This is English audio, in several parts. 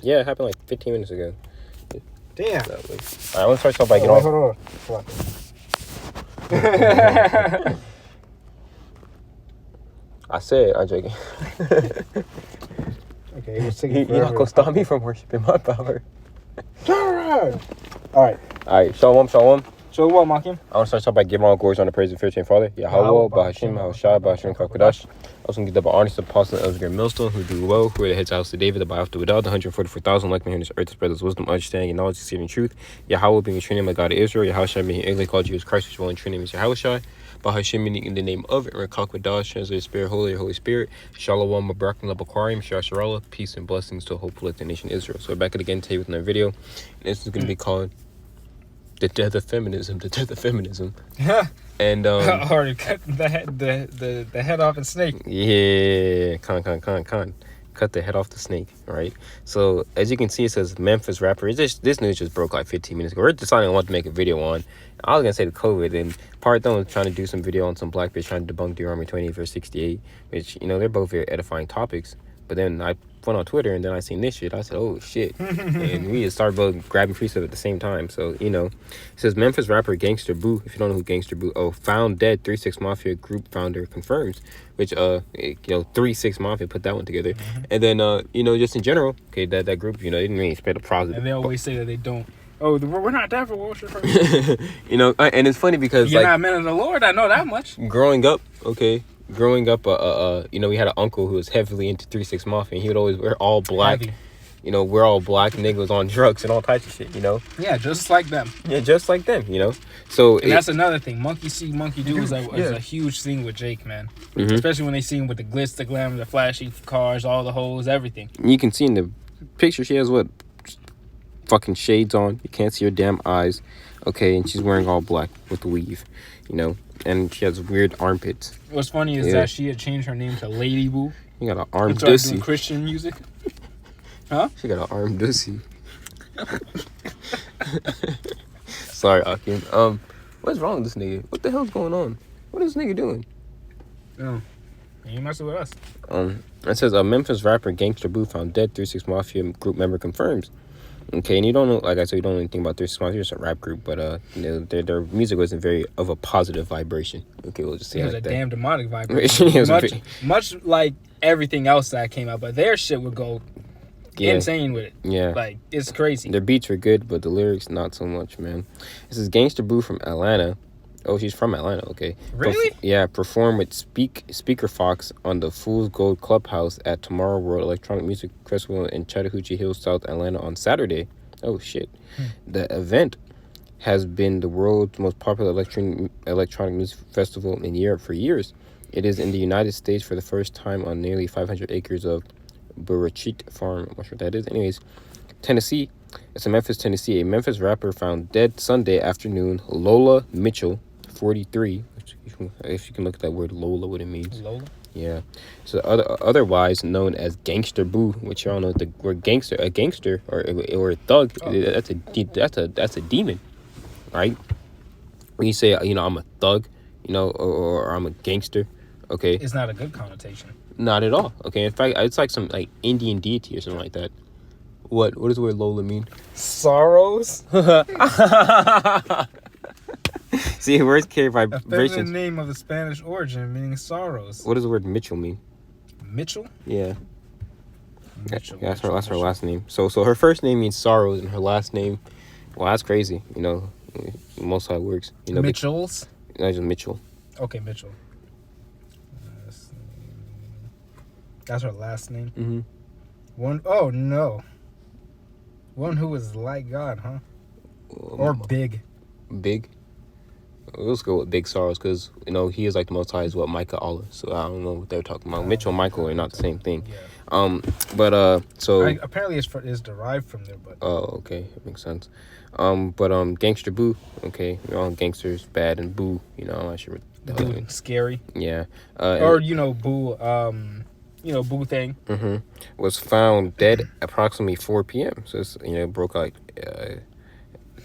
Yeah, it happened like 15 minutes ago. Damn. So, like, I want to start off by getting off. Hold on. I said, I'm joking. Okay, it was taking You're not going to stop me from worshiping my power. All right. Shalom. So what, Makim? I want to start off by giving all glories on the praise of the Fear Father. YAHAWAH, BAHASHAM, HALAL, QADASH. I also give the honors to Apostle Elder Millstone, who do well, who are the heads of the house of David, the by after without, the 144,000 like me here on this earth to spread his wisdom, understanding, and knowledge, receiving truth. YAHAWAH being a true name of God of Israel. YAHAWASHI being early called Jesus Christ, which one true name is YAHAWASHI. BAHASHAM meaning in the name of it, and QADASH, translated Spirit, Holy Spirit. Shalom, Mabarakim, Labakwarim, Shasharallah, peace and blessings to a hopeful nation Israel. So we're back again today with another video. And this is going to be called The Death of Feminism. And or cut the head off a snake. Yeah, cut the head off the snake, right? So as you can see, it says Memphis rapper. This news just broke like 15 minutes ago. We're deciding what to make a video on. I was gonna say the COVID, and part one was trying to do some video on some black bitch trying to debunk Deuteronomy 20 verse 68, which, you know, they're both very edifying topics. But then I went on Twitter and then I seen this shit. I said, oh shit. And we just started both grabbing precepts at the same time. So, you know, it says Memphis rapper Gangsta Boo. If you don't know who Gangsta Boo, found dead. 3-6 Mafia group founder confirms. Which, you know, 3-6 Mafia put that one together. And then, you know, just in general, okay, that group, you know, they didn't really spread a positive. And they always say that they don't. Oh, we're not there for worship. You know, and it's funny because you're not men of the Lord. I know that much. Growing up, you know, we had an uncle who was heavily into 3-6 Mafia, and he would always wear all black. Heavy. You know, we're all black niggas on drugs and all types of shit, you know? Yeah, just like them. Yeah, just like them, you know? So that's another thing. Monkey see, monkey do is a huge thing with Jake, man. Especially when they see him with the glitz, the glam, the flashy cars, all the hoes, everything. You can see in the picture, she has what? Fucking shades on. You can't see her damn eyes. Okay, and she's wearing all black with the weave, you know? And she has weird armpits. What's funny is that she had changed her name to Lady Boo. You got an arm and started dussy. Doing Christian music. Huh? She got an arm dussy. Sorry, Akim. What's wrong with this nigga? What the hell's going on? What is this nigga doing? Oh, he messing with us. It says a Memphis rapper Gangsta Boo found dead. 3-6 Mafia group member confirms. Okay, and you don't know, like I said, you don't know anything about 3-6 Mafia. It's a rap group, but you know, their music wasn't very of a positive vibration. Okay, we'll just say it was like a that. damn demonic vibration. much like everything else that came out, but their shit would go insane with it. Yeah, like it's crazy. Their beats were good, but the lyrics not so much, man. This is Gangsta Boo from Atlanta. Oh, she's from Atlanta. Okay. Really? Perform with Speaker Fox on the Fool's Gold Clubhouse at Tomorrow World Electronic Music Festival in Chattahoochee Hills, South Atlanta on Saturday. Oh shit! The event has been the world's most popular electronic music festival in Europe for years. It is in the United States for the first time on nearly 500 acres of Burachit Farm. I'm not sure what that is. Anyways, Tennessee. It's in Memphis, Tennessee. A Memphis rapper found dead Sunday afternoon. Lola Mitchell, 43. If you can look at that word Lola, what it means. Lola? Yeah. So otherwise known as Gangster Boo, which y'all know the word gangster, a gangster or a thug. Oh. That's a demon, right? When you say, you know, I'm a thug, you know, or I'm a gangster, okay. It's not a good connotation. Not at all. Okay. In fact, it's like some like Indian deity or something like that. What does the word Lola mean? Sorrows. See, words carry vibrations. A feminine name of the Spanish origin, meaning sorrows. What does the word Mitchell mean? Mitchell? Yeah. Mitchell. Yeah, that's her last name. So her first name means sorrows, and her last name, well, that's crazy. You know, most how it works. You know, Mitchells. No, just Mitchell. Okay, Mitchell. That's her last name. Oh no. One who is like God, huh? Or big. Big? Let's go with Big Sorrows because, you know, he is like the Most High is what Micah Allah. So I don't know what they're talking about. Mitchell and Michael are not the same thing. Yeah. So... apparently it's derived from there, but... Oh, okay. That makes sense. Gangster Boo. Okay. You know, gangsters, bad, and Boo. You know, I'm not sure what... Dude, scary. Yeah. Or, you know, Boo... you know, Boo thing. Was found dead approximately 4 p.m. So it's, you know, broke like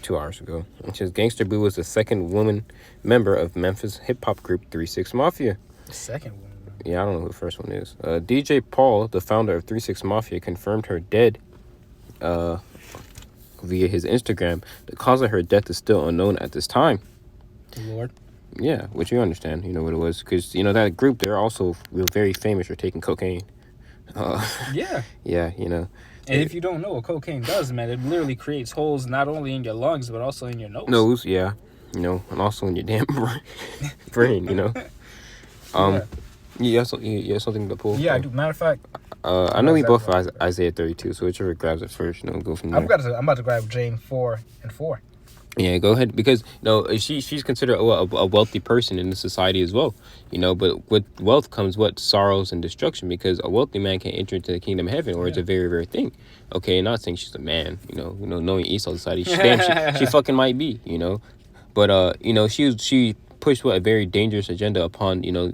2 hours ago. It says Gangsta Boo was the second woman member of Memphis hip hop group 3-6 Mafia. The second woman? Yeah, I don't know who the first one is. DJ Paul, the founder of 3-6 Mafia, confirmed her dead via his Instagram. The cause of her death is still unknown at this time. Lord. Yeah, which you understand, you know what it was, because you know that group, they're also very famous for taking cocaine. Yeah. Yeah, you know. And if you don't know what cocaine does, man, it literally creates holes not only in your lungs but also in your nose, yeah, you know, and also in your damn brain, you know. Yeah. You have something to pull. Yeah, I do. Matter of fact, I know we both have Isaiah 32, so whichever grabs it first, you know, go from there. I'm about to grab James 4:4. Yeah, go ahead, because you know she's considered a wealthy person in the society as well, you know. But with wealth comes what sorrows and destruction, because a wealthy man can enter into the kingdom of heaven, or it's a very rare thing. Okay, not saying she's a man, you know, knowing Esau society, she fucking might be, you know. But you know, she pushed a very dangerous agenda upon, you know,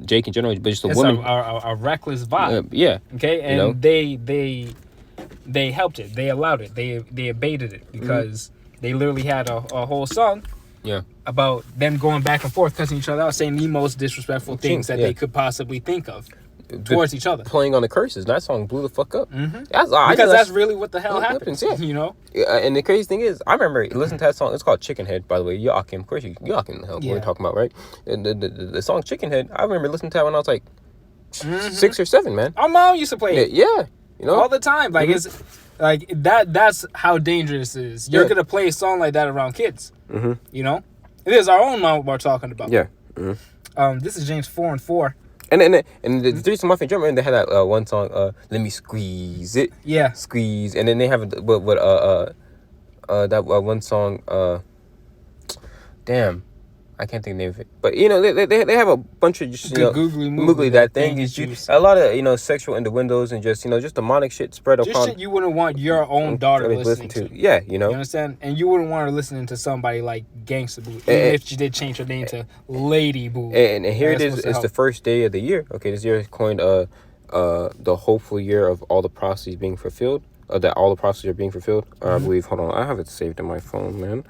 Jake in general, but just a woman, a reckless vibe. Yeah. Okay, and you know? they helped it. They allowed it. They abated it because they literally had a whole song. Yeah. About them going back and forth, cussing each other out, saying the most disrespectful things that they could possibly think of towards each other. Playing on the curses. That song blew the fuck up. Mm-hmm. That's really what the hell happens. Yeah. You know? And the crazy thing is, I remember listening to that song. It's called Chicken Head, by the way. Yakim. Of course, Yakim, the hell we're talking about, right? And the song Chicken Head, I remember listening to that when I was like 6 or 7, man. Our mom used to play it. Yeah. You know? All the time. Like, it's like that's how dangerous it is. You're going to play a song like that around kids. Mm-hmm. You know? It is our own mom we're talking about. Yeah. This is James 4:4. And the Three Mafia drummer, they had that one song, "Let Me Squeeze It." Yeah. Squeeze, and then they have that one song. Damn, I can't think of the name of it. But you know, they have a bunch of just googly that thing is juice. A lot of, you know, sexual innuendos and just, you know, just demonic shit spread upon. Just shit you wouldn't want your own daughter listening to. Yeah, you know. You understand? And you wouldn't want her listening to somebody like Gangsta Boo, even if she did change her name to Lady Boo. And here it is. It's the first day of the year. Okay, this year is coined the hopeful year of all the prophecies being fulfilled. That all the prophecies are being fulfilled. I believe. Hold on, I have it saved in my phone, man.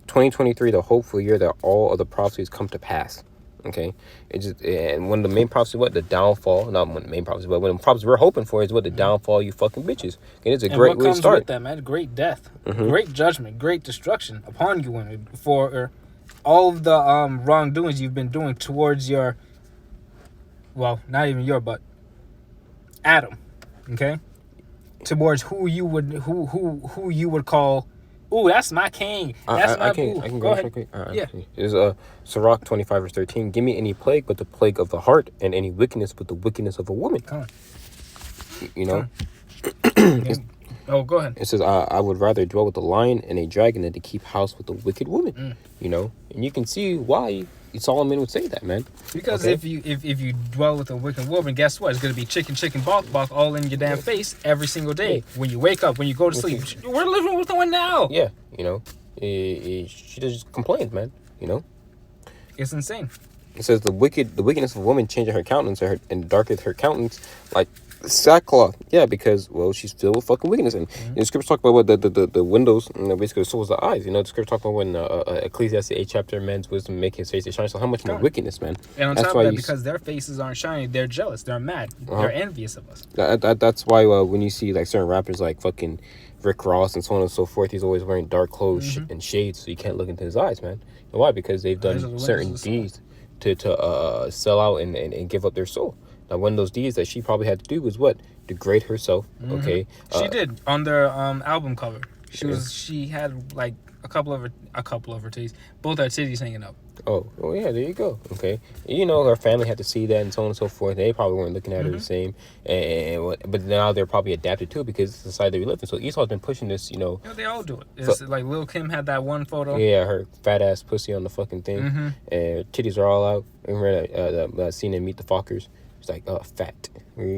2023, the hopeful year that all of the prophecies come to pass. Okay, and one of the main prophecies, the downfall, not one of the main prophecies, but one of the prophecies we're hoping for is the downfall, you fucking bitches. And it's a great way to start. With that, man? Great death, great judgment, great destruction upon you, women, for all of the wrongdoings you've been doing towards your, well, not even your, but Adam. Okay, towards who you would call. Ooh, that's my king. That's my boo. I can go ahead. Quick. Yeah. It's Sirach 25 verse 13. Give me any plague but the plague of the heart, and any wickedness but the wickedness of a woman. Come on. You know? Oh, go ahead. It says, I would rather dwell with a lion and a dragon than to keep house with a wicked woman. You know? And you can see why Solomon would say that, man. Because if you dwell with a wicked woman, guess what? It's going to be chicken, balk, all in your damn face every single day. When you wake up, when you go to sleep. We're living with one now. Yeah, you know. She just complains, man. You know? It's insane. It says the wickedness of a woman changes her countenance and darketh her countenance like sackcloth. Yeah, because, well, she's filled with fucking wickedness. And the scriptures talk about what the windows, and basically the soul's the eyes. You know, the scriptures talk about when Ecclesiastes 8 chapter, man's wisdom make his face to shine. So how much more wickedness, man? And on top of that, because their faces aren't shining, they're jealous, they're mad, they're envious of us. That's why when you see like certain rappers like fucking Rick Ross and so on and so forth, he's always wearing dark clothes and shades, so you can't look into his eyes, man. You know why? Because they've done certain deeds to sell out and give up their soul. Now, one of those deeds that she probably had to do was what? Degrade herself. Okay, she did on their album cover. She had like a couple of her titties, both her titties hanging up. Oh yeah, there you go. Okay, you know, her family had to see that and so on and so forth. They probably weren't looking at her the same, but now they're probably adapted to it because it's the society we live in. So Esau's been pushing this, you know. Yeah, they all do it. It's like Lil' Kim had that one photo. Yeah, her fat ass pussy on the fucking thing, and titties are all out. Remember that scene in Meet the Fockers? It's like, fat.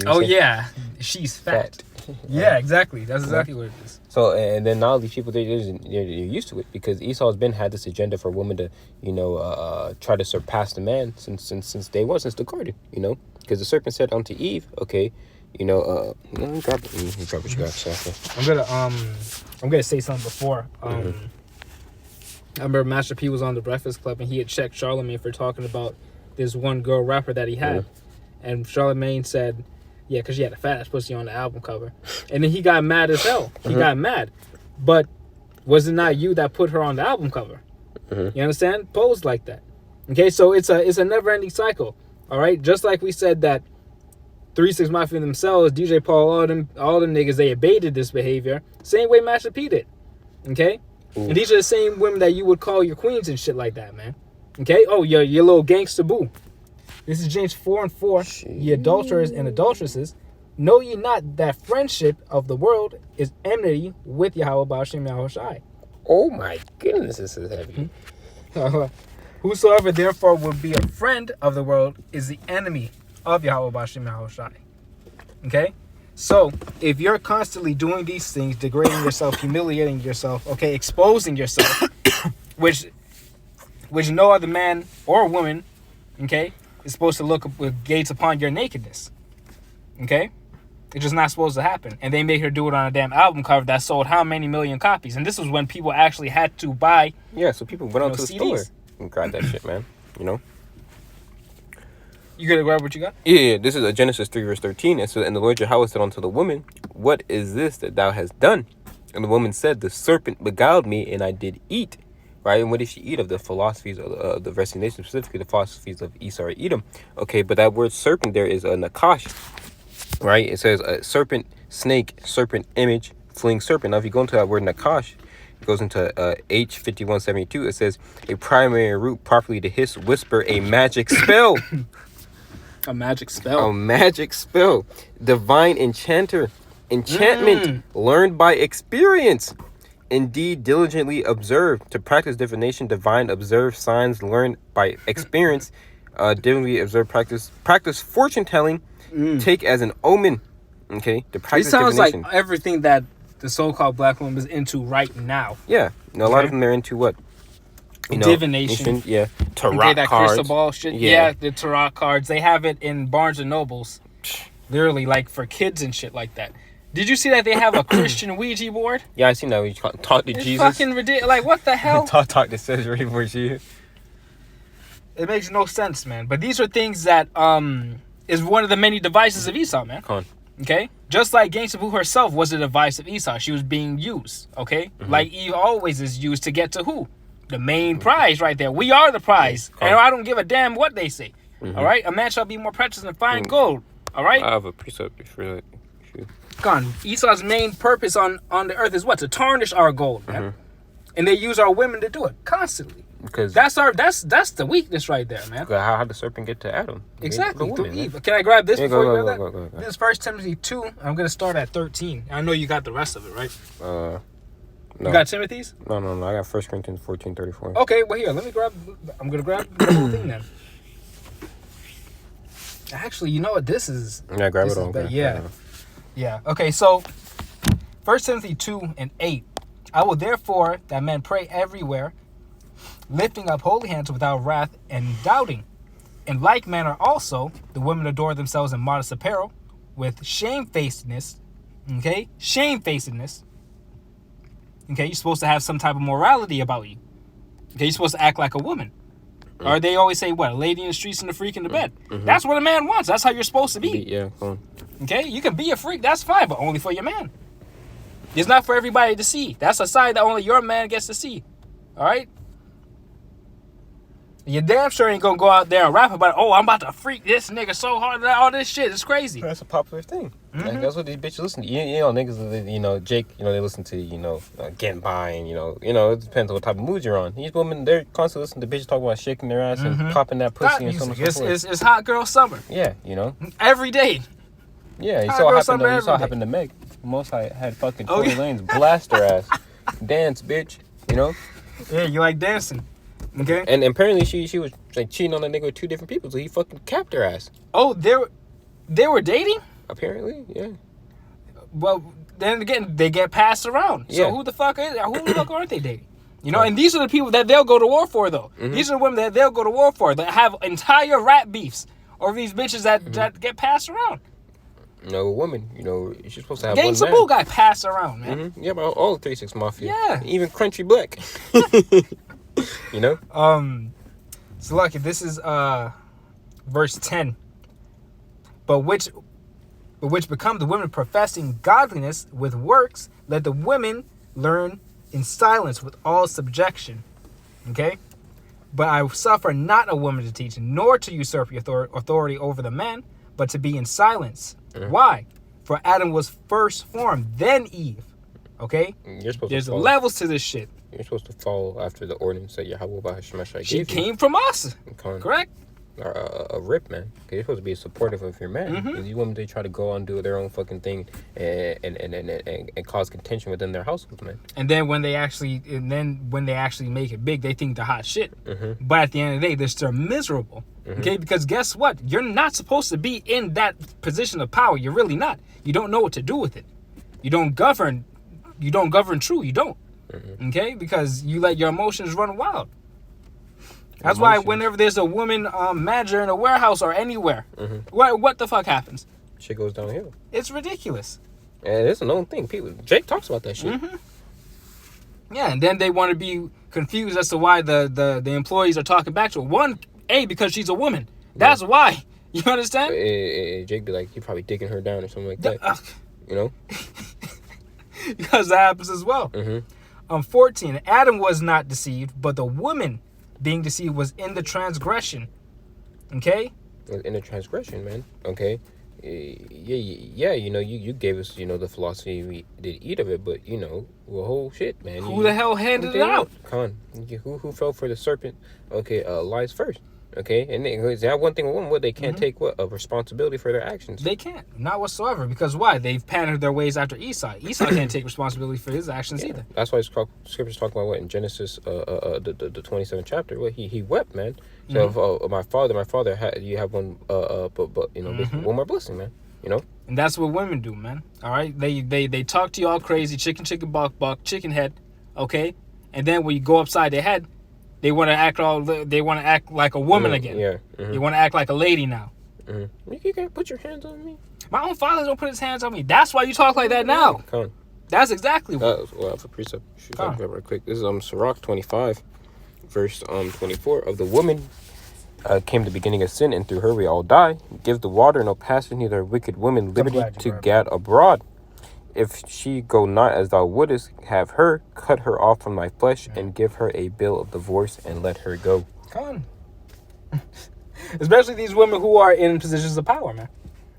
Oh yeah, she's fat. Yeah, exactly. That's exactly what it is. So, and then now these people, they're used to it because Esau's had this agenda for women to, you know, try to surpass the man since day one, since the garden, you know, because the serpent said unto Eve, okay, you know, let me grab what you got. I'm gonna say something before. I remember Master P was on the Breakfast Club and he had checked Charlamagne for talking about this one girl rapper that he had. And Charlamagne said Yeah, because she had a fat ass pussy on the album cover. And then he got mad as hell. He got mad. But was it not you that put her on the album cover? You understand? Posed like that. Okay, so it's a never-ending cycle. All right? Just like we said that 3 6 Mafia themselves, DJ Paul, all them niggas, they abated this behavior. Same way Master P did. Okay? Ooh. And these are the same women that you would call your queens and shit like that, man. Okay? Oh, your little gangsta boo. This is James 4 and 4. Ye adulterers and adulteresses, know ye not that friendship of the world is enmity with Yahawah, BAHASHAM, YAHAWASHI. Oh my goodness, this is heavy. Whosoever therefore would be a friend of the world is the enemy of Yahawah, BAHASHAM, YAHAWASHI. Okay? So, if you're constantly doing these things, degrading yourself, humiliating yourself, okay, exposing yourself, which no other man or woman, okay, is supposed to look with gaze upon your nakedness. Okay? It's just not supposed to happen. And they made her do it on a damn album cover that sold how many million copies? And this was when people actually had to buy. Yeah, so people went out to the store and grabbed that shit, man. You know? You gonna grab what you got? Yeah, this is Genesis 3 verse 13. It says, and the Lord Yahawah said unto the woman, what is this that thou hast done? And the woman said, the serpent beguiled me, and I did eat. Right? And what did she eat? Of the philosophies of the Western nation, specifically the philosophies of Esau or Edom. Okay, but that word serpent there is a nakash. Right? It says a serpent, snake, serpent, image, fleeing serpent. Now, if you go into that word nakash, it goes into H5172. It says a primary root, properly to hiss, whisper, a magic spell. A magic spell. A magic spell. Divine enchanter. Enchantment learned by experience. Indeed, diligently observe. To practice divination, divine, observe signs learned by experience. Diligently observe, practice fortune telling. Take as an omen. Okay, to practice it sounds divination. Like everything that the so-called black woman is into right now. Yeah, a lot of them are into what? Divination. Yeah, tarot cards. Crystal ball shit. Yeah, the tarot cards. They have it in Barnes and Nobles. Literally, like for kids and shit like that. Did you see that they have a Christian Ouija board? Yeah, I seen that. We talk to Jesus. Fucking ridiculous. Like, what the hell? talk to Cesare for Jesus. It makes no sense, man. But these are things that is one of the many devices of Esau, man. Come on. Okay? Just like Gangsta Boo herself was a device of Esau. She was being used, okay? Like Eve always is used to get to who? The main prize right there. We are the prize. And I don't give a damn what they say. All right? A man shall be more precious than fine gold. All right? I have a precept for that. Gone. Esau's main purpose on the earth is what? To tarnish our gold, man. And they use our women to do it constantly. Because that's the weakness right there, man. How did the serpent get to Adam? Exactly. Through Eve. Can I grab this before you grab that? Go. This is 1 Timothy 2. I'm gonna start at 13. I know you got the rest of it, right? No. You got Timothy's? No. I got 1 Corinthians 14:34. Okay, well here, I'm gonna grab the whole thing then. Actually, you know what? This is. Yeah, grab it all. Yeah. Okay, so 1 Timothy 2 and 8. I will therefore that men pray everywhere, lifting up holy hands without wrath and doubting. In like manner also, the women adore themselves in modest apparel, with shamefacedness. Okay? Shamefacedness. Okay? You're supposed to have some type of morality about you. Okay? You're supposed to act like a woman. Or they always say, what? A lady in the streets and a freak in the bed. That's what a man wants. That's how you're supposed to be. Yeah, come on. Okay? You can be a freak. That's fine, but only for your man. It's not for everybody to see. That's a side that only your man gets to see. All right? You damn sure ain't gonna go out there and rap about, oh, I'm about to freak this nigga so hard that all this shit. It's crazy. That's a popular thing. Like, that's what these bitches listen to. You know, niggas, Jake, they listen to, Getting By, and, it depends on what type of mood you're on. These women, they're constantly listening to bitches talking about shaking their ass and popping that pussy and so on and so forth. It's hot girl summer. Yeah, Every day. Yeah, you saw what happened to Meg. Most I had fucking Tory Lanez blast her ass. Dance, bitch. Yeah, you like dancing. Okay. And apparently she was like cheating on a nigga with 2 different people, so he fucking capped her ass. Oh, they were dating? Apparently, yeah. Well, then again, they get passed around. So Yeah. who the fuck aren't they dating? And these are the people that they'll go to war for, though. These are the women that they'll go to war for, that have entire rap beefs over these bitches that get passed around. No woman, she's supposed to have one man. Gangsta Boo got passed around, man. Yeah, but all 3 6 Mafia. Yeah. Even Crunchy Black. So lucky, this is verse 10. But which but which become the women professing godliness with works, let the women learn in silence with all subjection. Okay? But I suffer not a woman to teach, nor to usurp your authority over the man, but to be in silence. Why? For Adam was first formed, then Eve. Okay? There's levels to this shit. You're supposed to follow after the ordinance that Yahawah BAHASHAM gave you. She came from us. Correct? A rip, man. Okay, you're supposed to be supportive of your man. Because you women, they try to go on do their own fucking thing and cause contention within their households, man. And then when they actually make it big, they think they're hot shit. But at the end of the day, they're still miserable. Okay, because guess what? You're not supposed to be in that position of power. You're really not. You don't know what to do with it. You don't govern true. You don't. Okay, because you let your emotions run wild. That's why whenever there's a woman manager in a warehouse or anywhere, what the fuck happens? Shit goes downhill. It's ridiculous. And it's a known thing. Jake talks about that shit. Yeah, and then they want to be confused as to why the employees are talking back to her. Because she's a woman. That's why. You understand? Jake be like, you probably digging her down or something like that. You know? Because that happens as well. 14, Adam was not deceived, but the woman being deceived was in the transgression. Okay? In the transgression, man. Okay? Yeah, you know, you gave us, you know, the philosophy, we did eat of it, but, you know, well, whole shit, man. Who the hell handed it out? Who fell for the serpent? Okay, lies first. Okay, and that one thing with women, they can't take a responsibility for their actions. They can't, not whatsoever. Because why? They've patterned their ways after Esau. Esau can't take responsibility for his actions either. That's why scriptures talk about what in Genesis, the 27th chapter. What he wept, man. So my father had, you have one, but you know, one more blessing, man. You know. And that's what women do, man. All right, they talk to you all crazy, chicken, buck, chicken head, okay, and then when you go upside their head, they want to act like a woman again. Yeah. They want to act like a lady now. You can't put your hands on me. My own father don't put his hands on me. That's why you talk like that now. Come on. That's exactly what. Well, for precept, shoot that right quick. This is Sirach 25, verse 24. Of the woman came the beginning of sin, and through her we all die. Give the water no passage, neither a wicked woman liberty to gad abroad. If she go not as thou wouldest have her, cut her off from thy flesh, and give her a bill of divorce, and let her go. Come on. Especially these women who are in positions of power, man.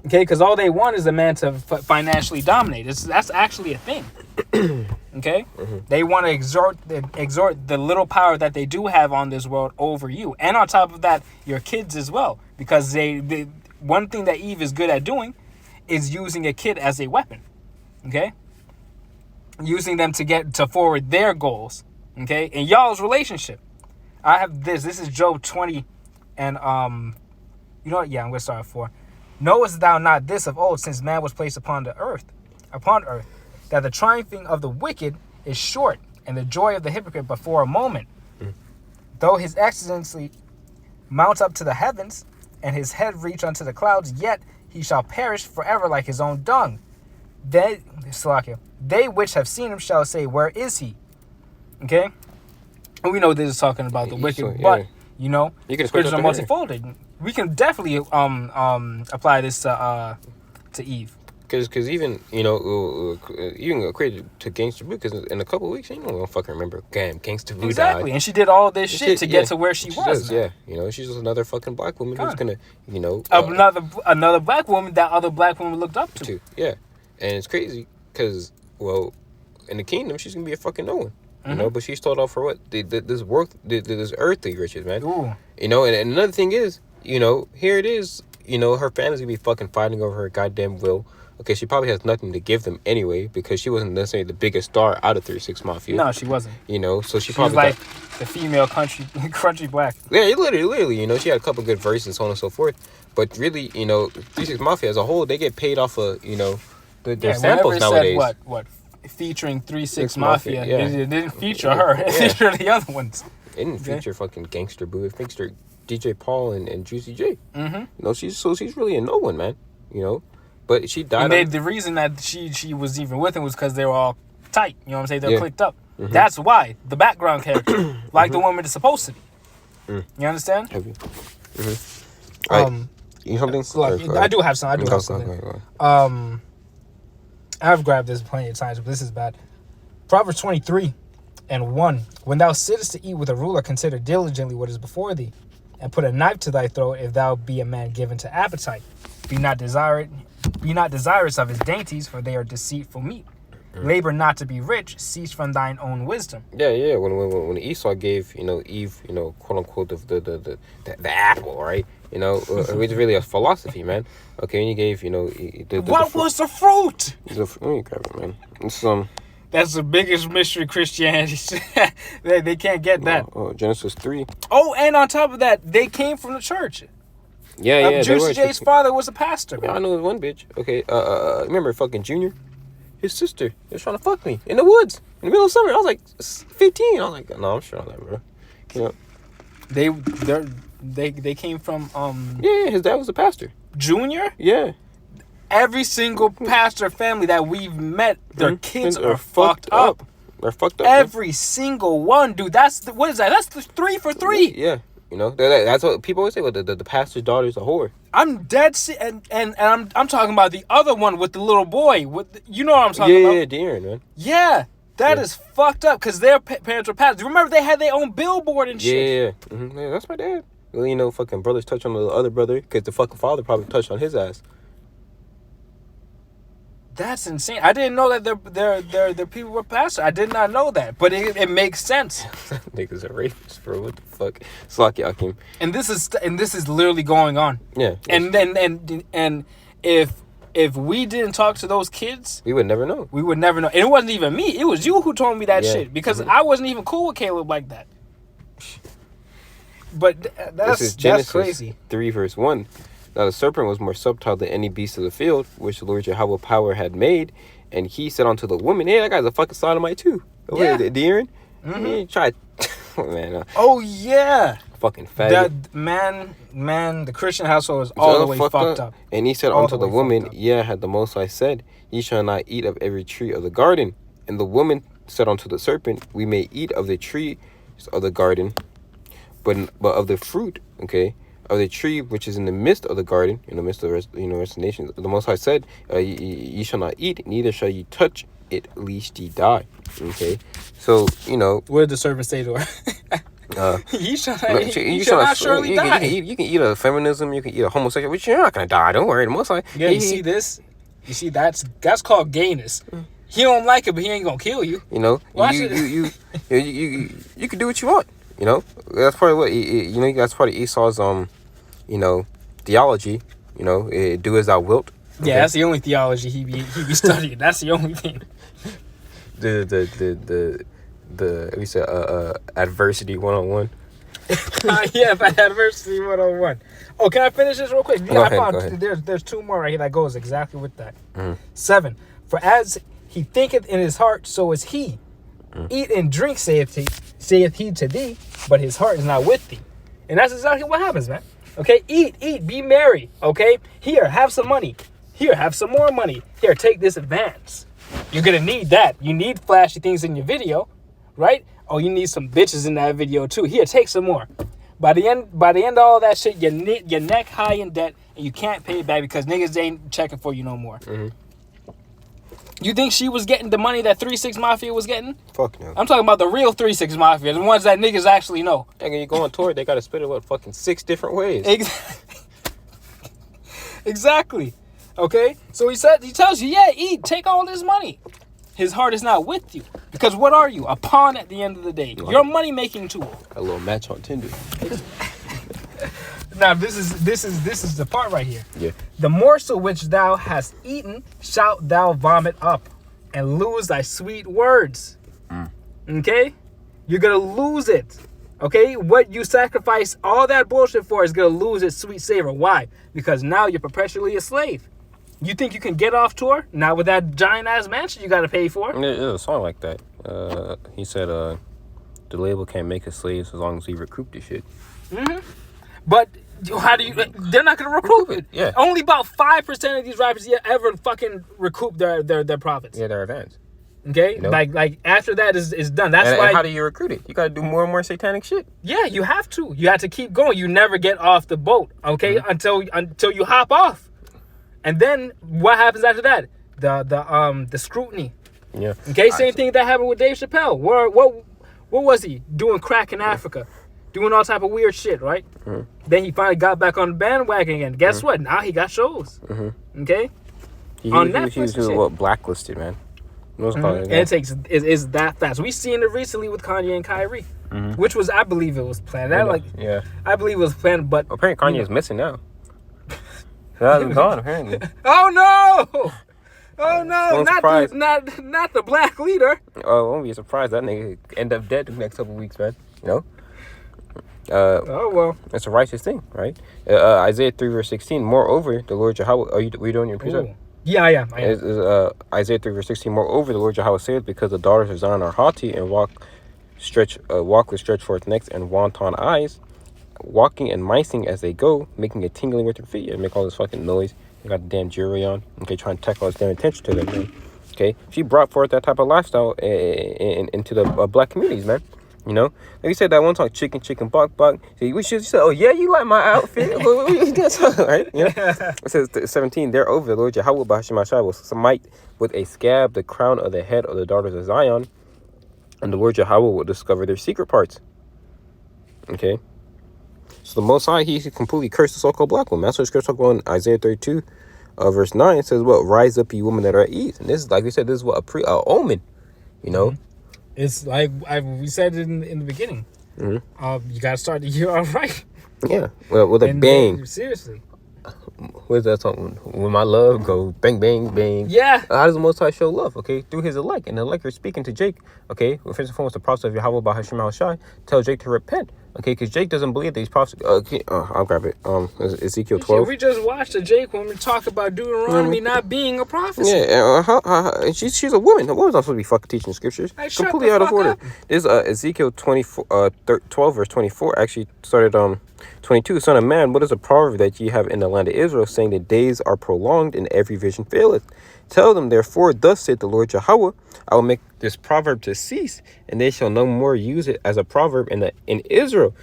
Okay, because all they want is a man to financially dominate. That's actually a thing. Okay? They want to exert the little power that they do have on this world over you. And on top of that, your kids as well. Because they one thing that Eve is good at doing is using a kid as a weapon. Okay, using them to forward their goals. Okay, in y'all's relationship, I have this. This is Job 20, and you know what? Yeah, I'm gonna start at 4. Knowest thou not this of old, since man was placed upon earth, that the triumphing of the wicked is short, and the joy of the hypocrite but for a moment. Though his excellency mount up to the heavens, and his head reach unto the clouds, yet he shall perish forever like his own dung. They which have seen him shall say, where is he? Okay? And we know this is talking about the wicked, but, you know, scriptures are multifolded. We can definitely apply this to Eve. Because even, you know, even equated to Gangsta Boo, because in a couple of weeks, you know, we don't fucking remember, Gangsta Boo Exactly, died. and she did all this shit to get to where she was. Yeah, you know, she's just another fucking black woman who's gonna, you know. Another black woman that other black women looked up to. Yeah, and it's crazy, because, well, in the kingdom, she's gonna be a fucking no one. You know, but she's told off for what? This earthly riches, man. Ooh. You know, and another thing is, you know, here it is, you know, her family's gonna be fucking fighting over her goddamn will. Okay, she probably has nothing to give them anyway, because she wasn't necessarily the biggest star out of 36 Mafia. No, she wasn't. You know, so she probably was like the female crunchy black. Yeah, literally, you know, she had a couple good verses and so on and so forth. But really, you know, 36 Mafia as a whole, they get paid off of, you know, their samples nowadays. Said what? Featuring 36 Mafia. Yeah. It didn't feature her. It featured the other ones. It didn't feature fucking Gangster Boo. It featured DJ Paul and Juicy J. You know, she's really a no one, man. You know, but she died. And the reason that she was even with him was because they were all tight. You know what I'm saying? They're clicked up. That's why the background character, like the woman is supposed to be. You understand? Right. You something? I do have some. Go on. I've grabbed this plenty of times, but this is bad. Proverbs 23:1. When thou sittest to eat with a ruler, consider diligently what is before thee, and put a knife to thy throat if thou be a man given to appetite. Be not desirous of his dainties, for they are deceitful meat. Labor not to be rich, cease from thine own wisdom. Yeah. When Esau gave, Eve, quote unquote, the apple, right? It was really a philosophy, man. Okay, and he gave, what was the fruit? Let me grab it, man. It's That's the biggest mystery Christianity. they can't get that. Genesis 3. Oh, and on top of that, they came from the church. Yeah. Juicy J's father was a pastor. Yeah, I know one bitch. Okay, remember fucking Junior? His sister was trying to fuck me in the woods in the middle of summer. I was like 15. I was like, no, I'm sure of that, bro. They came from Yeah, his dad was a pastor. Junior. Yeah. Every single pastor family that we've met, their kids are fucked up. They're fucked up. Every single one, dude. What is that? That's the 3 for 3. Yeah. That's what people always say. Well, the pastor's daughter's a whore. I'm dead and I'm talking about the other one with the little boy. You know what I'm talking about? Yeah, De'Aaron, man. Yeah, that is fucked up because their parents were pastors. Remember, they had their own billboard and shit. Yeah. Mm-hmm. Yeah, that's my dad. Well, fucking brothers touch on the other brother because the fucking father probably touched on his ass. That's insane. I didn't know that their people were pastors. I did not know that, but it makes sense. Niggas are rapists, bro. What the fuck? Slaki Akim. And this is literally going on. Yeah. And then if we didn't talk to those kids, we would never know. And it wasn't even me. It was you who told me that shit because I wasn't even cool with Caleb like that. But that's crazy. 3 verse 1. Now the serpent was more subtle than any beast of the field, which the Lord Yahweh power had made, and he said unto the woman, "Hey, that guy's a fucking sodomite too." Yeah. De'Aaron. He tried. Man. Oh yeah. Fucking fatty. That man, the Christian household is all the way fucked up. And he said unto the woman, "Yeah, had the Most High said, ye shall not eat of every tree of the garden." And the woman said unto the serpent, "We may eat of the trees of the garden, but of the fruit, okay, of the tree which is in the midst of the garden, in the midst of the rest of the nations. The Most High said, ye shall not eat, neither shall ye touch it, lest ye die." Okay, so what did the serpent say to her? You shall not surely die. You can eat a feminism, you can eat a homosexual, which you're not gonna die. Don't worry. The Most High. Yeah, you see this? You see that's called gayness. He don't like it, but he ain't gonna kill you. Watch it. You can do what you want. That's part of what that's part of Esau's theology. Do as thou wilt. Okay? Yeah, that's the only theology he be studying. That's the only thing. We said adversity 101. Yeah, adversity 101. Oh, can I finish this real quick? Go I ahead, found there's 2 more right here that goes exactly with that. 7. For as he thinketh in his heart, so is he. Eat and drink, saith he to thee, but his heart is not with thee. And that's exactly what happens, man. Okay, eat, be merry. Okay, here, have some money. Here, have some more money. Here, take this advance. You're gonna need that. You need flashy things in your video, right? Oh, you need some bitches in that video too. Here, take some more. By the end of all that shit, you're neck high in debt, and you can't pay it back because niggas ain't checking for you no more. You think she was getting the money that 3-6 Mafia was getting? Fuck no. I'm talking about the real 3-6 Mafia, the ones that niggas actually know. When you go on tour, they gotta spit it fucking 6 different ways. Exactly. Okay? So he tells you, yeah, eat, take all this money. His heart is not with you. Because what are you? A pawn at the end of the day. You're a money-making tool. A little match on Tinder. Now this is the part right here. Yeah. The morsel which thou hast eaten shalt thou vomit up, and lose thy sweet words. Okay? You're gonna lose it. Okay? What you sacrifice all that bullshit for is gonna lose its sweet savor. Why? Because now you're perpetually a slave. You think you can get off tour? Not with that giant ass mansion you gotta pay for. There's a song like that. He said, the label can't make us slaves as long as we recoup this shit. But how do you? They're not gonna recoup it. Yeah. Only about 5% of these rappers ever fucking recoup their profits. Yeah, they're advanced. Okay, You know? like after that is done. That's why. And how do you recruit it? You got to do more and more satanic shit. Yeah, you have to. You have to keep going. You never get off the boat. Okay, until you hop off, and then what happens after that? The scrutiny. Yeah. Okay, same thing that happened with Dave Chappelle. What was he doing? Crack in Africa, doing all type of weird shit, right? Then he finally got back on the bandwagon again. Guess what? Now he got shows. Okay, on Netflix. He was blacklisted, man. And it takes is that fast. We seen it recently with Kanye and Kyrie, which was I believe it was planned. I believe it was planned, but apparently Kanye is missing now. He's gone apparently. Oh no! Oh no! Not the black leader. Oh, it won't be a surprise. That nigga end up dead the next couple weeks, man. You know. Oh well. It's a righteous thing, right? Isaiah 3 verse 16. Moreover, the Lord Yahawah. Were you doing your precept? Yeah, I am. Isaiah 3 verse 16. Moreover, the Lord Yahawah saith, because the daughters of Zion are haughty and walk with stretched forth necks and wanton eyes, walking and micing as they go, making a tingling with their feet and make all this fucking noise. They got the damn jewelry on. Okay, trying to tackle all this damn attention to them, man. Okay, she brought forth that type of lifestyle into the black communities, man. You know, like you said that one time, chicken, buck. See, we should say, oh yeah, you like my outfit, right? You know? It says 17. Thereover, the Lord Yahawah BAHASHAM will smite with a scab the crown of the head of the daughters of Zion, and the Lord Yahawah will discover their secret parts. Okay, so the Most High, he completely cursed the so-called black woman. That's what Scripture talks about in Isaiah 32, verse 9. It says, "What rise up, you women that are at ease." And this is, like we said, this is what a omen. You know. It's like we said it in the beginning. You gotta start the year all right. Yeah, well, with a bang. Seriously. Where's that song? When my love go bang, bang, bang. Yeah. How does the Most High show love? Okay, through his elect. And the elect are speaking to Jake. Okay, well, first and foremost, the prophet of Yahawah BAHASHAM HALAL tell Jake to repent. Okay, because Jake doesn't believe that these prophets. Okay, I'll grab it. Ezekiel 12. We just watched the Jake woman talk about Deuteronomy not being a prophecy. Yeah, she's a woman. A woman's not supposed to be fucking teaching scriptures. Completely out of order. This Ezekiel 24, 12 verse 24 actually started 22. Son of man, what is a proverb that ye have in the land of Israel, saying the days are prolonged and every vision faileth? Tell them, therefore, thus saith the Lord Yahawah, I will make this proverb to cease, and they shall no more use it as a proverb in Israel.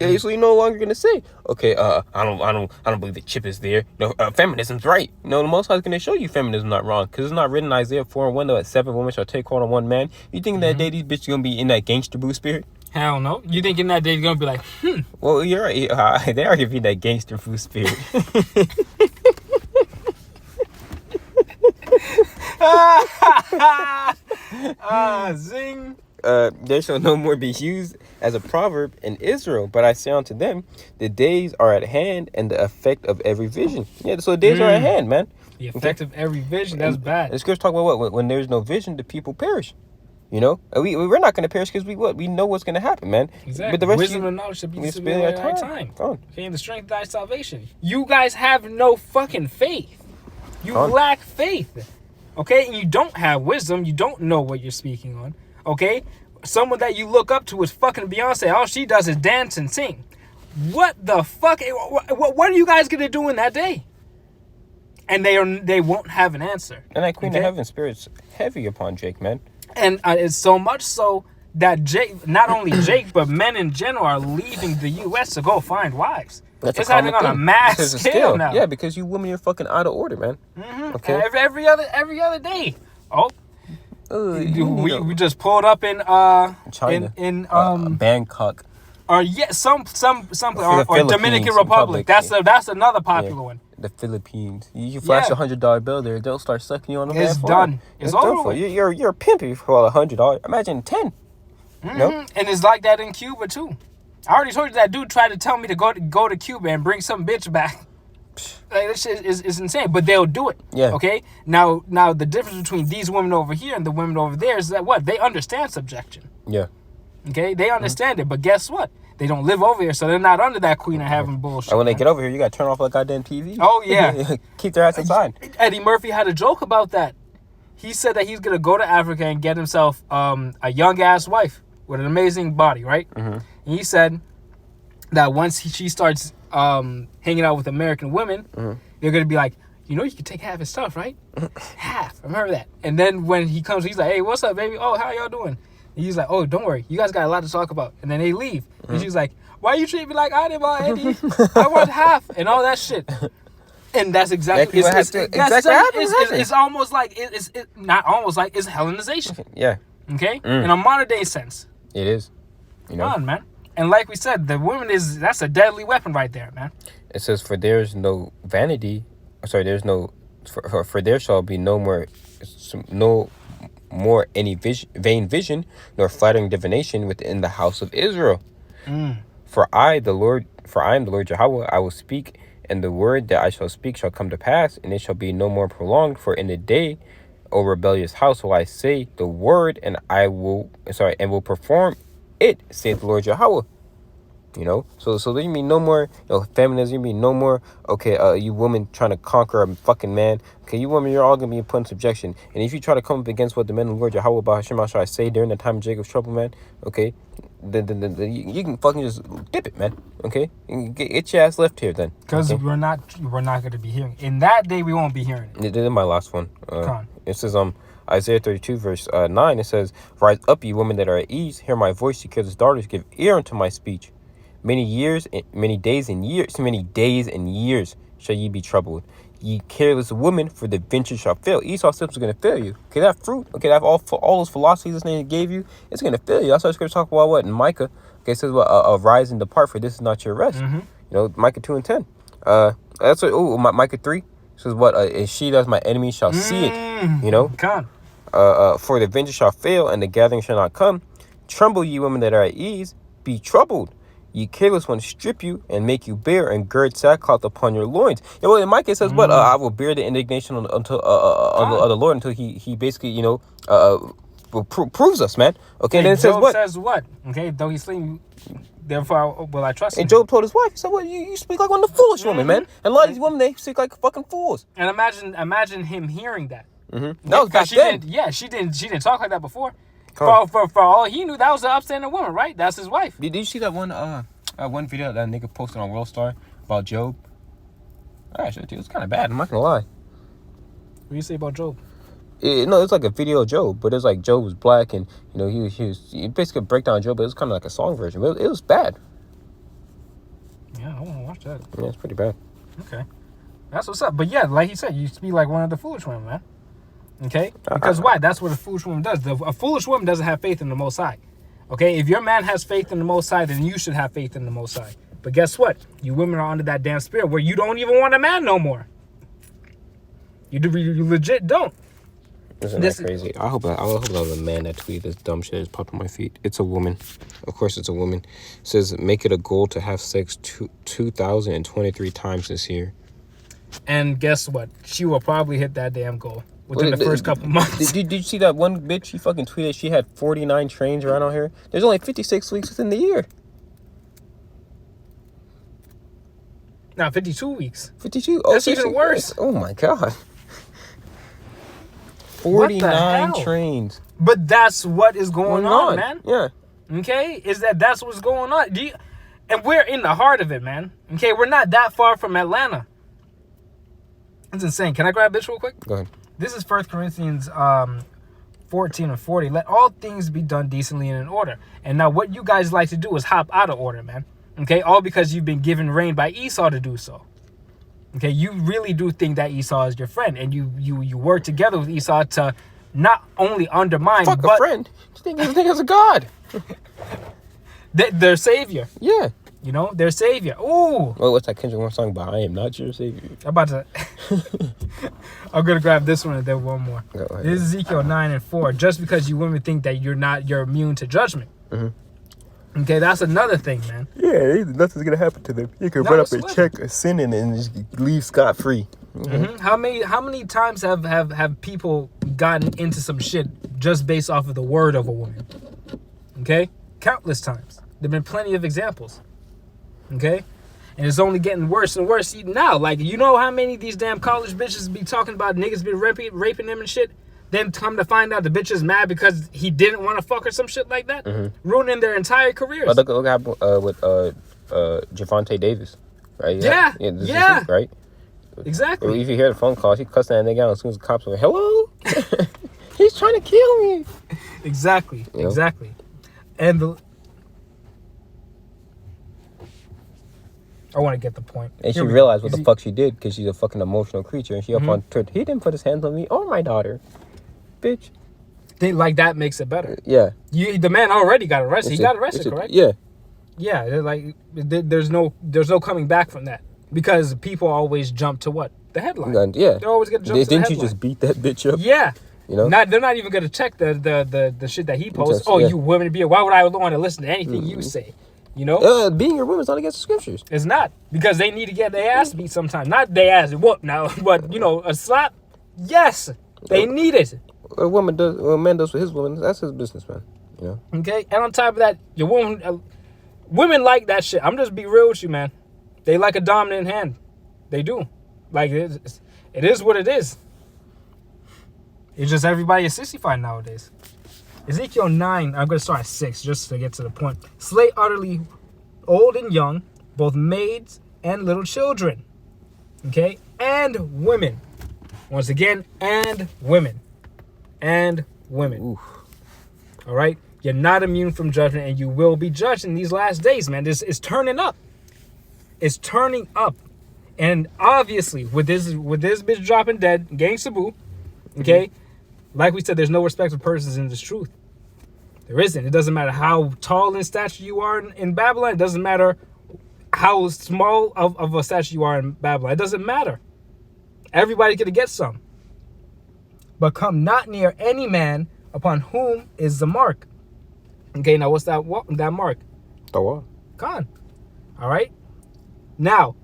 Okay, so you're no longer gonna say, okay, I don't believe the chip is there. No, feminism's right. No, the Most High is gonna show you feminism not wrong, because it's not written in Isaiah 4:1 that 7 women shall take hold on one man. You think that day these bitches gonna be in that gangster boo spirit? Hell no. You think in that day you're gonna be like, Well, you're right. They are gonna be in that gangster boo spirit. Zing. There shall no more be used as a proverb in Israel, but I say unto them, the days are at hand and the effect of every vision. Yeah, so the days are at hand, man. The effect of every vision, that's bad. The scriptures talk about what? When there's no vision, the people perish. You know, we're not going to perish because we know what's going to happen, man. Exactly. But the rest wisdom and knowledge should be displayed at time. Okay, and the strength of thy salvation. You guys have no fucking faith. You lack faith. Okay, and you don't have wisdom. You don't know what you're speaking on. Okay, someone that you look up to is fucking Beyonce. All she does is dance and sing. What the fuck? What are you guys gonna do in that day? And they won't have an answer. And that Queen of Heaven spirit's heavy upon Jake, man. And it's so much so that Jake, not only Jake, but men in general are leaving the U.S. to go find wives. It's happening on a mass scale now. Yeah, because you women are fucking out of order, man. Okay. Every other day. We just pulled up in China, in Bangkok, or some or Dominican Republic. That's another popular one. The Philippines. You flash $100 bill there, they'll start sucking you on the It's done. It's over. You're a pimp for $100. Imagine 10. Nope. And it's like that in Cuba too. I already told you that dude tried to tell me to go to Cuba and bring some bitch back. Like, this shit is insane, but they'll do it. Yeah. Okay. Now the difference between these women over here and the women over there is that they understand subjection. Yeah. Okay. They understand it, but guess what? They don't live over here, so they're not under that Queen of Heaven bullshit. And when they get over here, you gotta turn off that goddamn TV. Oh yeah. Keep their ass inside. Eddie Murphy had a joke about that. He said that he's gonna go to Africa and get himself a young ass wife with an amazing body, right? And he said that once she starts hanging out with American women, they're gonna be like, you know you can take half his stuff, right? Half. Remember that. And then when he comes, he's like, hey, what's up, baby? Oh, how y'all doing? And he's like, oh, don't worry. You guys got a lot to talk about. And then they leave. And she's like, why you treat me like animal, Eddie? I want half. And all that shit. And that's exactly what it's almost like, it's not almost like, it's Hellenization. Yeah. Okay? In a modern day sense. It is. You know? Come on, man. And like we said, the woman that's a deadly weapon right there, man. It says, for there's no vanity, there's no, for there shall be no more any vain vision, nor flattering divination within the house of Israel. For I am the Lord Yahawah, I will speak, and the word that I shall speak shall come to pass, and it shall be no more prolonged. For in the day, O rebellious house, will I say the word, and will perform it, saith the Lord Yahawah. You know, so there mean no more, feminism. You mean no more. Okay, you women trying to conquer a fucking man. Okay, you women, you're all gonna be put in subjection. And if you try to come up against what the men of the Lord Yahawah BAHASHAM shall I say during the time of Jacob's trouble, man. Okay, then you can fucking just dip it, man. Okay, get your ass left here then. Because we're not gonna be hearing in that day. We won't be hearing it. This is my last one. It says Isaiah 32 verse 9. It says, rise up, ye women that are at ease, hear my voice, ye careless daughters, give ear unto my speech. Many days and years shall ye be troubled. Ye careless women, for the venture shall fail. Esau's steps are going to fail you. Okay, that fruit, okay, that all those philosophies this name gave you, it's going to fail you. That's why it's going to talk about what in Micah. Okay, it says, arise and depart, for this is not your rest. You know, Micah 2:10. That's what, Micah 3 says, what, and she that's my enemy shall see it. You know, for the venture shall fail, and the gathering shall not come. Tremble, ye women that are at ease, be troubled. Ye careless ones, strip you and make you bare, and gird sackcloth upon your loins. Yeah, well, in my case, says what? I will bear the indignation until of the Lord until he basically proves us, man. Okay, and then it says what? Says what? Okay, though he slain, therefore will I trust him. And Job told his wife, he said, "Well, you speak like one of the foolish women, man. And a lot of these women, they speak like fucking fools." And imagine him hearing that. No, back then. She didn't talk like that before. For all he knew, that was an upstanding woman, right? That's his wife. Did you see that one video that nigga posted on World Star about Job? Actually, it was kind of bad. I'm not gonna lie. What do you say about Job? No, it's like a video of Job, but it's like Job was black, and he basically break down Job, but it was kind of like a song version. But it was bad. Yeah, I want to watch that. Yeah, it's pretty bad. Okay, that's what's up. But yeah, like he said, you speak like one of the foolish women, man. Okay? Because why? That's what a foolish woman does. A foolish woman doesn't have faith in the Most High. Okay? If your man has faith in the Most High, then you should have faith in the Most High. But guess what? You women are under that damn spirit where you don't even want a man no more. You legit don't. Isn't that crazy? I hope that was a man that tweeted this dumb shit. Just popped on my feet. It's a woman. Of course it's a woman. It says, make it a goal to have sex 2,023 times this year. And guess what? She will probably hit that damn goal within the first couple months. Did you see that one bitch? She fucking tweeted she had 49 trains around out here. There's only 56 weeks within the year. Now 52 weeks. 52? Oh, that's even worse. Oh my god. 49 trains. But that's what is going on, man. Yeah. Okay? That's what's going on. And we're in the heart of it, man. Okay? We're not that far from Atlanta. It's insane. Can I grab this real quick? Go ahead. This is 1 Corinthians 14 and 40. Let all things be done decently and in order. And now what you guys like to do is hop out of order, man. Okay? All because you've been given rein by Esau to do so. Okay? You really do think that Esau is your friend. And you work together with Esau to not only undermine, but a friend. You think as a god. Their savior. Yeah. You know, their savior. Ooh. Well, what's that Kendrick Lamar song about? I am not your savior. I'm going to grab this one and then one more. Go ahead. This is Ezekiel 9 and 4. Just because you women think that you're immune to judgment. Okay, that's another thing, man. Yeah, nothing's going to happen to them. You can run up and check a sin and just leave scot-free. How many times have people gotten into some shit just based off of the word of a woman? Okay? Countless times. There have been plenty of examples. Okay? And it's only getting worse and worse even now. Like, you know how many of these damn college bitches be talking about niggas been raping them and shit? Then come to find out the bitch is mad because he didn't want to fuck or some shit like that? Ruining their entire careers. Look what happened with Javante Davis. Right? Yeah. Right? Exactly. Or if you hear the phone call, she cussed that nigga out as soon as the cops were like, hello? He's trying to kill me. Exactly. You know? Exactly. And I want to get the point. And she Here we realized go. what the fuck she did because she's a fucking emotional creature. And she up on Twitter, he didn't put his hands on me or my daughter. Bitch. Like that makes it better. Yeah. The man already got arrested. He got arrested, correct? Yeah. Yeah, like there's no coming back from that because people always jump to what? The headline. And, yeah. They're always gonna jump to the Didn't headline. you just beat that bitch up? Yeah. You know? They're not even gonna check the shit that he posts. Just, yeah. You women be. Why would I want to listen to anything you say? You know? Being a woman is not against the scriptures. It's not, because they need to get their ass beat sometimes. Not their ass whoop now, but a slap. Yes, they need it. A man does for his woman. That's his business, man. You know. Okay, and on top of that, your woman, women like that shit. I'm just be real with you, man. They like a dominant hand. They do. Like it is what it is. It's just everybody is sissified nowadays. Ezekiel 9, I'm going to start at 6 just to get to the point. Slay utterly old and young, both maids and little children. Okay? And women. Once again, and women. And women. Oof. All right? You're not immune from judgment, and you will be judged in these last days, man. This is turning up. It's turning up. And obviously, with this bitch dropping dead, Gangsta Boo, okay? Like we said, there's no respect of persons in this truth. There isn't. It doesn't matter how tall in stature you are in Babylon. It doesn't matter how small of a stature you are in Babylon. It doesn't matter. Everybody's going to get some. But come not near any man upon whom is the mark. Okay, now what's that mark? The what? Khan. All right? Now,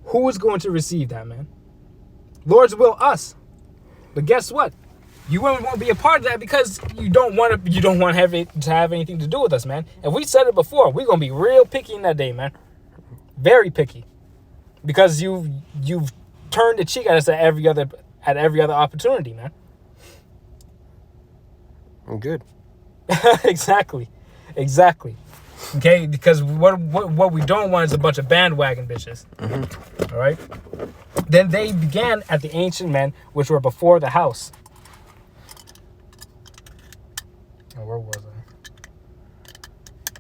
who is going to receive that, man? Lord's will, us. But guess what? You won't be a part of that because you don't want to have anything to do with us, man. And we said it before, we're gonna be real picky in that day, man. Very picky, because you've turned the cheek at us at every other opportunity, man. I'm good. Exactly. Okay, because what we don't want is a bunch of bandwagon bitches. All right. Then they began at the ancient men which were before the house. Oh, where was I?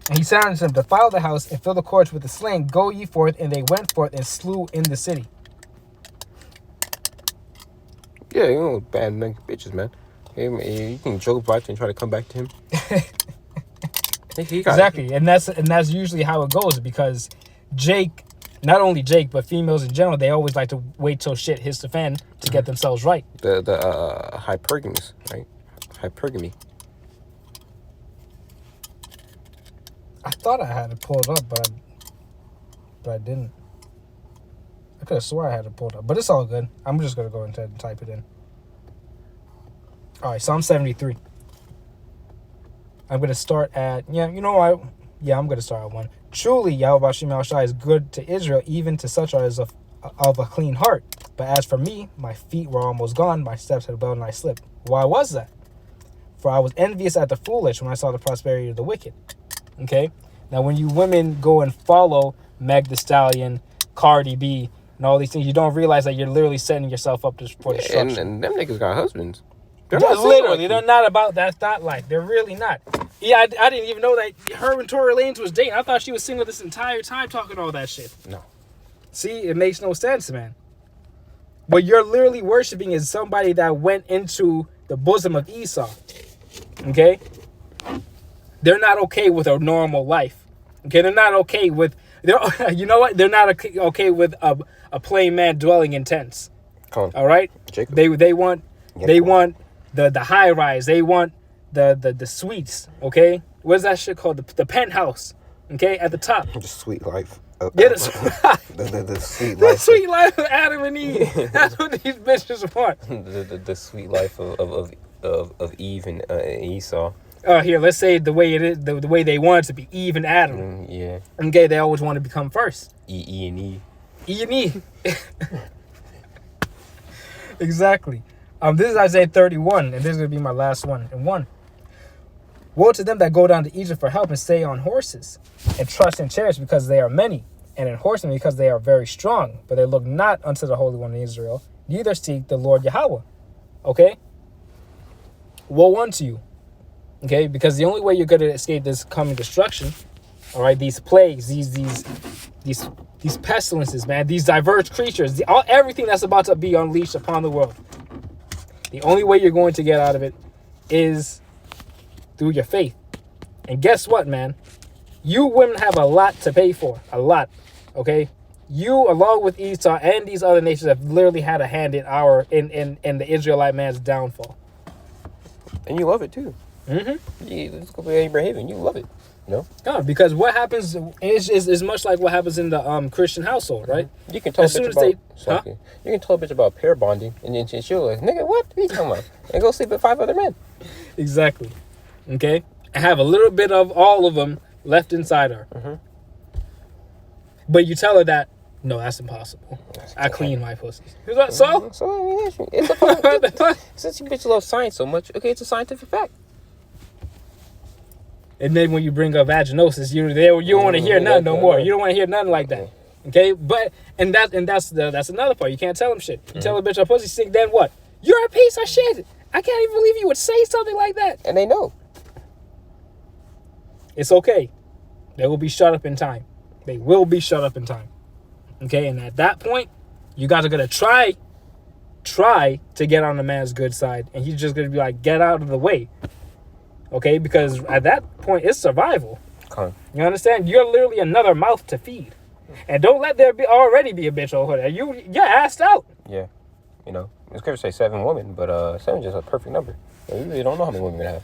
And he said unto them, defile the house and fill the courts with the slain. Go ye forth, and they went forth and slew in the city. Yeah, bad bitches, man. You can joke about it and try to come back to him. Exactly, and that's usually how it goes, because Jake, not only Jake, but females in general, they always like to wait till shit hits the fan to get themselves right. The hypergamous, right? Hypergamy. I thought I had it pulled up, but I didn't. I could have swore I had it pulled up, but it's all good. I'm just gonna go ahead and type it in. All right, Psalm 73. I'm gonna start at I'm gonna start at 1. Truly, YAHAWASHI is good to Israel, even to such as of a clean heart. But as for me, my feet were almost gone, my steps had well nigh slipped. Why was that? For I was envious at the foolish when I saw the prosperity of the wicked. Okay? Now, when you women go and follow Meg Thee Stallion, Cardi B, and all these things, you don't realize that you're literally setting yourself up for destruction. And them niggas got husbands. They're literally, they're not about that thought life. They're really not. Yeah, I didn't even know that her and Tory Lanez was dating. I thought she was single this entire time talking all that shit. No. See, it makes no sense, man. What you're literally worshiping is somebody that went into the bosom of Esau. Okay? They're not okay with a normal life. Okay? They're not okay with... you know what? They're not okay with a plain man dwelling in tents. All right? Jacob. They want the high rise. They want the suites. Okay? What's that shit called? The penthouse. Okay? At the top. The sweet life. The sweet life. The sweet life of Adam and Eve. That's what these bitches want. The sweet life of Eve and Esau. Here, let's say the way it is, the way they want it to be, Eve and Adam. Yeah. Okay, they always want to become first. E and E. E and E. Exactly. This is Isaiah 31, and this is going to be my last one. And 1. Woe to them that go down to Egypt for help and stay on horses, and trust in chariots, because they are many. and in horsemen because they are very strong, but they look not unto the Holy One in Israel, neither seek the Lord Yahweh. Okay? Woe unto you. Okay? Because the only way you're going to escape this coming destruction, all right, these plagues, these pestilences, man, these diverse creatures, everything that's about to be unleashed upon the world, the only way you're going to get out of it is through your faith. And guess what, man? You women have a lot to pay for. A lot. Okay? You, along with Esau and these other nations, have literally had a hand in the Israelite man's downfall. And you love it too. Mm-hmm. Let's go to Abraham. You love it. No? No, because what happens is much like what happens in the Christian household, right? You can tell a bitch about you can tell a bitch about pair bonding, and then she'll like, nigga, what are you talking about? And go sleep with 5 other men. Exactly. Okay? I have a little bit of all of them left inside her. Mm-hmm. But you tell her that, no, that's impossible. I clean my pussies. So? So, I mean, it's a fucking... Since you bitch love science so much, okay, it's a scientific fact. And then when you bring up vaginosis, you don't want to hear nothing no more. You don't want to hear nothing like that. Okay? But, that's another part. You can't tell them shit. You tell a bitch her pussy stink, then what? You're a piece of shit. I can't even believe you would say something like that. And they know. It's okay. They will be shut up in time. They will be shut up in time. Okay? And at that point, you guys are going to try to get on the man's good side. And he's just going to be like, get out of the way. Okay? Because at that point, it's survival. Okay. You understand? You're literally another mouth to feed. And don't let there already be a bitch over there. You're assed out. Yeah. You know, it's good to say 7 women, but 7 is just a perfect number. You really don't know how many women you have.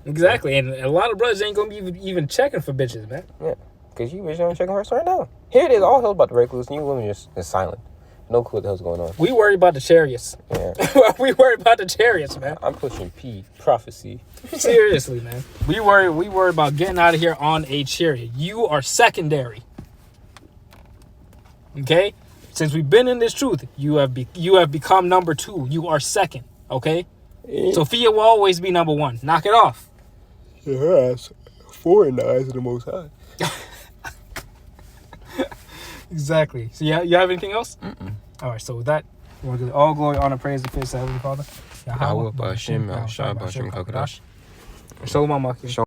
Exactly. And a lot of brothers ain't going to be even checking for bitches, man. Yeah. Because you bitches aren't checking for us right now. Here it is, all hell about to break loose, and you women just silent. No clue what the hell's going on. We worry about the chariots. Yeah. We worry about the chariots, man. I'm pushing prophecy. Seriously, man. We worry about getting out of here on a chariot. You are secondary. Okay? Since we've been in this truth, you have become number 2. You are second. Okay? Sophia will always be number 1. Knock it off. Yeah, her ass 4 in the eyes of the Most High. Exactly. So you have anything else? All right. So with that, we want to give all glory, honor, praise, and face to Heavenly Father. YAHAWAH, BAHASHAM, YAHAWASHI, BAHASHAM, QADASH. Shalom, Maki.